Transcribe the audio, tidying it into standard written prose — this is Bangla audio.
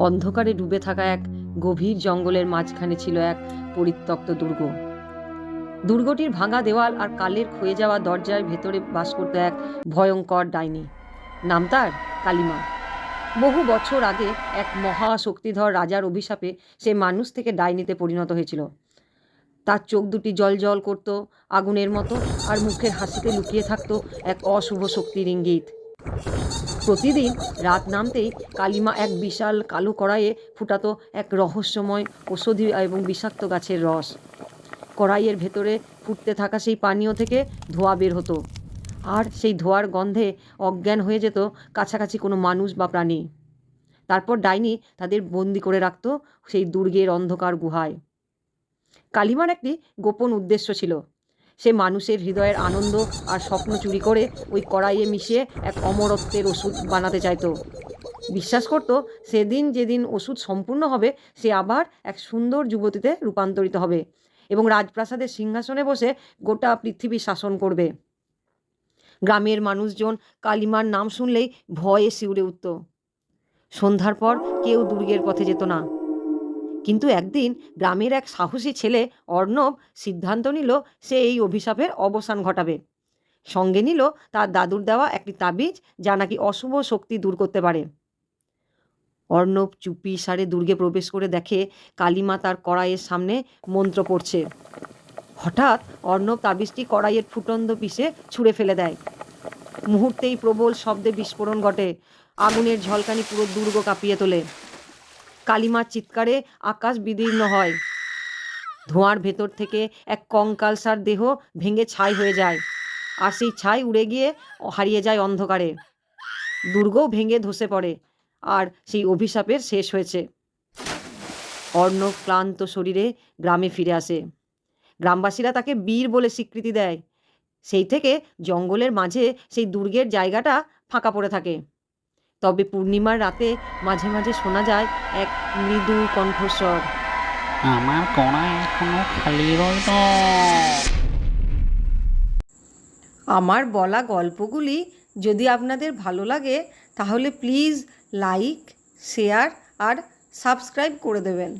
অন্ধকারে ডুবে থাকা এক গভীর জঙ্গলের মাঝখানে ছিল এক পরিত্যক্ত দুর্গ। দুর্গটির ভাঙা দেওয়াল আর কালের ক্ষয়ে যাওয়া দরজার ভেতরে বাস করত এক ভয়ঙ্কর ডাইনি। নাম তার কালিমা। বহু বছর আগে এক মহা শক্তিধর রাজার অভিশাপে সে মানুষ থেকে ডাইনিতে পরিণত হয়েছিল। তার চোখ দুটি জল জল করত আগুনের মতো, আর মুখের হাসিতে লুকিয়ে থাকতো এক অশুভ শক্তির ইঙ্গিত। প্রতিদিন রাত নামতেই কালিমা এক বিশাল কালো কড়াইয়ে ফুটাতো এক রহস্যময় ঔষধি এবং বিষাক্ত গাছের রস। কড়াইয়ের ভেতরে ফুটতে থাকা সেই পানীয় থেকে ধোঁয়া বের হতো, আর সেই ধোঁয়ার গন্ধে অজ্ঞান হয়ে যেত কাছাকাছি কোনো মানুষ বা প্রাণী। তারপর ডাইনি তাদের বন্দি করে রাখত সেই দুর্গের অন্ধকার গুহায়। কালিমার একটি গোপন উদ্দেশ্য ছিল। সে মানুষের হৃদয়ের আনন্দ আর স্বপ্ন চুরি করে ওই কড়াইয়ে মিশিয়ে এক অমরত্বের ওষুধ বানাতে চাইত। বিশ্বাস করত সেদিন যেদিন ওষুধ সম্পূর্ণ হবে, সে আবার এক সুন্দর যুবতীতে রূপান্তরিত হবে এবং রাজপ্রাসাদের সিংহাসনে বসে গোটা পৃথিবী শাসন করবে। গ্রামের মানুষজন কালিমার নাম শুনলেই ভয়ে শিউরে উঠত। সন্ধ্যার পর কেউ দুর্গের পথে যেত না। কিন্তু একদিন গ্রামের এক সাহসী ছেলে অর্ণব সিদ্ধান্ত নিল সে এই অভিশাপের অবসান ঘটাবে। সঙ্গে নিল তার দাদুর দেওয়া একটি তাবিজ, যা নাকি অশুভ শক্তি দূর করতে পারে। অর্ণব চুপি সারে দুর্গে প্রবেশ করে দেখে কালিমা তার কড়াইয়ের সামনে মন্ত্র পড়ছে। হঠাৎ অর্ণব তাবিজটি কড়াইয়ের ফুটন্ত পিসে ছুঁড়ে ফেলে দেয়। মুহূর্তেই প্রবল শব্দে বিস্ফোরণ ঘটে। আগুনের ঝলকানি পুরো দুর্গ কাঁপিয়ে তোলে। কালিমার চিৎকারে আকাশ বিদীর্ণ হয়। ধোঁয়ার ভেতর থেকে এক কঙ্কালসার দেহ ভেঙে ছাই হয়ে যায়, আর সেই ছাই উড়ে গিয়ে হারিয়ে যায় অন্ধকারে। দুর্গও ভেঙে ধসে পড়ে, আর সেই অভিশাপের শেষ হয়েছে। অর্ণব ক্লান্ত শরীরে গ্রামে ফিরে আসে। গ্রামবাসীরা তাকে বীর বলে স্বীকৃতি দেয়। সেই থেকে জঙ্গলের মাঝে সেই দুর্গের জায়গাটা ফাঁকা পড়ে থাকে। তবে পূর্ণিমার রাতে মাঝে মাঝে শোনা যায় এক মৃদু কণ্ঠস্বর, আমার কড়াই এখনো খালি রইল। আমার বলা গল্পগুলি যদি আপনাদের ভালো লাগে তাহলে প্লিজ লাইক, শেয়ার আর সাবস্ক্রাইব করে দেবেন।